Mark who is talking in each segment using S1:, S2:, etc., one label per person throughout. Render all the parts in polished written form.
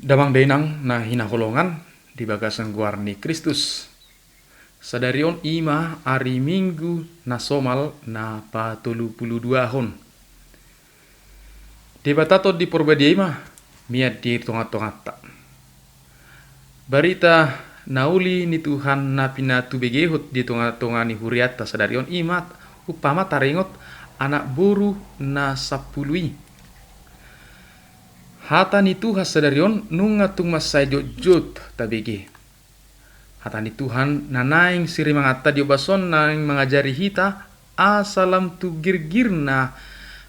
S1: Damang denang na hinaholongan di bagasan guarni Kristus. Sadarion ima hari Minggu na somal na pa 32 hon. Debatato di porbadia ima miat di tongat-tongata. Barita nauli ni Tuhan na pinatu begehut di tongat-tongani huriata sadarion imat upama taringot anak buru na sapului. Hata ni Tuhan sadarion nunga tung masai jot tabege. Hata ni Tuhan nanaing siri mangata diobason naing mengajari hita asalam tu girgirna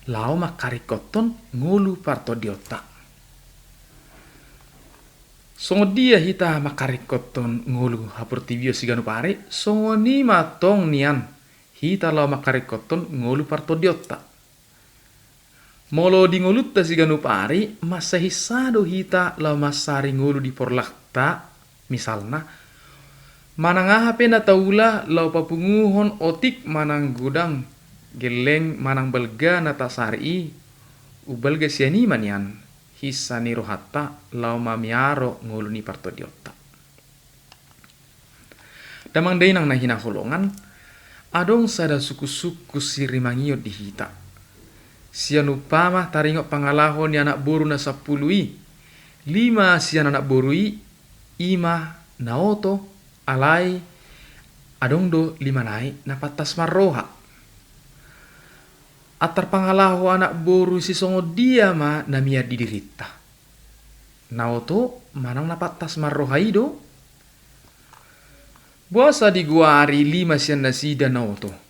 S1: lau makarikoton ngulu parto diota. Songo dia hita makarikoton ngulu hapurtibio siganu pare songo ni matong nian hita lau makarikoton ngulu parto diota. Molo di ngolutta siganu pari masa hisado hita lau masari ngulu di porlakta misalna manang pena taula lau papunguhon otik manang gudang geleng manang belga nata sari ubelga siani manian hisani rohata lau mamiaro ngulu ni parto diotta. Damang dainang na hinaholongan adong sada suku-suku sirimangiot di hita. Sian upama taringok pangalahon ni anak boru na 10, 5 sian anak borui, ima naoto, alai, adongdo 5 nai na patas marroha. Atar pangalaho anak boru si songo dia ma namia didirita. Naoto manang na patas marroha ido. Buasa diguari 5 sian nasida naoto.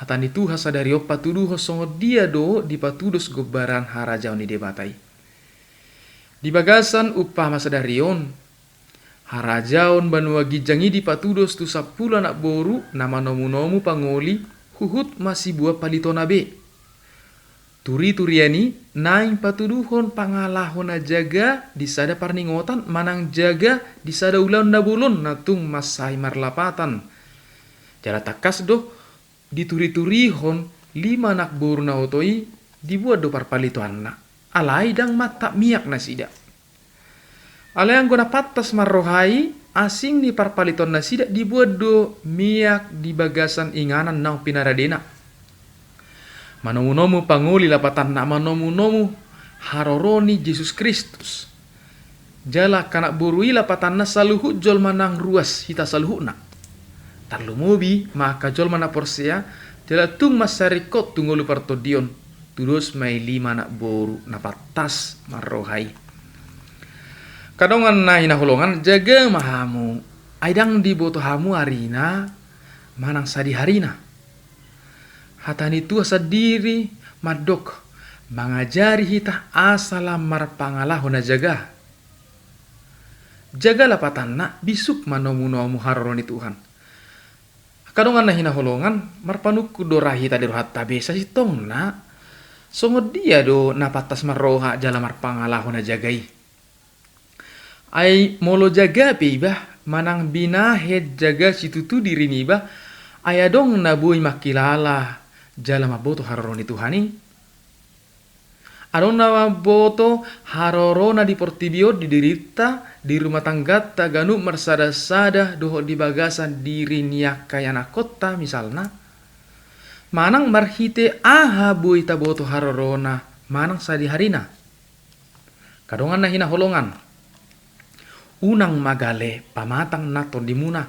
S1: Hatani Tuhan sadari opa tuduho songo dia do di patudos gobaran harajau ni debatai. Di bagasan upama sadarion harajaon banua gijangi di patudos tu 10 anak boru nama nomu-nomu pangoli huhut masih buah palitona be. Turi-turiani naing patuduhon pangalahon na jaga di sada parningotan manang jaga di sada ulan na bulon natung masai marlapatan. Jala takas do dituri-turihon 5 anak boru na otoi dibuat do parpalito anak alai dang mata miak na sida alai ang guna patas marrohai asing ni parpaliton na sida dibuat do miak di bagasan inganan nang pinaradena manomu-nomu panguli lapatan na manomu-nomu haroroni Yesus Kristus jala kanak borui lapatan na saluhu jol manang ruas hita saluhu na tarlu mobi maka jol mana porsia jala tung masarikot tungolu parto dion tudos mai 5 anak boru na patas marrohai kadongan na hinaholongan jaga mahamu aidang di boto hamu harina manang sadi harina hatani tua sadiri madok mangajari hita asalam marpangalahon na jaga lapatan na bisuk manomu-nomu haroroni Tuhan. Kadongan na hinaholongan marpanuku do rahita di rohata besa si tong na songo dia do napatas marroha jala marpangalahon na jagai ay molo jaga peiba manang binahed jaga situtu diri niba ayadong nabuy makilala jala maboto haroroni Tuhani adong na maboto harorona di portibio di dirita di rumah tangga taganu marsada-sada doho di bagasan diri niak kaya nakota misalna manang marhite aha boy taboto harorona manang sadi harina kadongan na hinaholongan unang magale pamatang naton di muna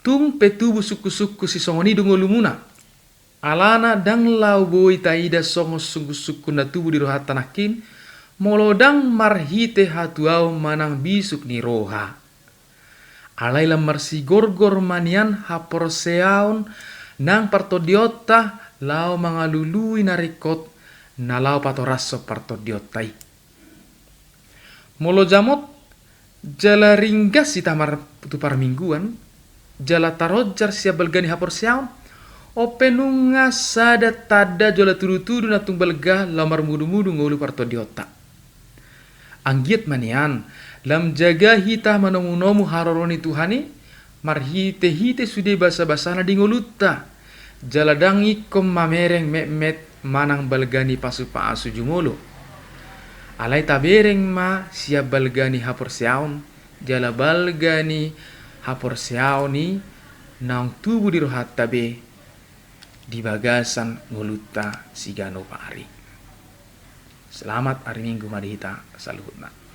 S1: tung petubu suku-suku si songoni dungolu muna alana dang lau boy taida songo suku-suku na tubu di rohata nakin molodang marhite hatuau manang bisuk ni roha. Alaila marsi gorgor manian haporseaon nang partodiota lau mangalului narikot na lau patoraso partodiotai. Molo jamot jala ringgas si tamar tu parmingguan jala tarojar siap belgani haporseaon openunga sada tada jola tudu-tudu na tumbalga lamar mudu-mudu ngolu partodiota. Anggiat manian lam jaga hita manomu-nomu haroroni Tuhani marhite-hite sude basa-basana di ngolutta jaladangi kom mamereng met manang balgani pasupa asu jumolo Alai tabereng ma siap balgani hapor seaon, jala balgani hapor seaoni naung tubuh di rohat tabe di bagasan ngoluta sigano pari. Selamat hari Minggu madihita saluhutna.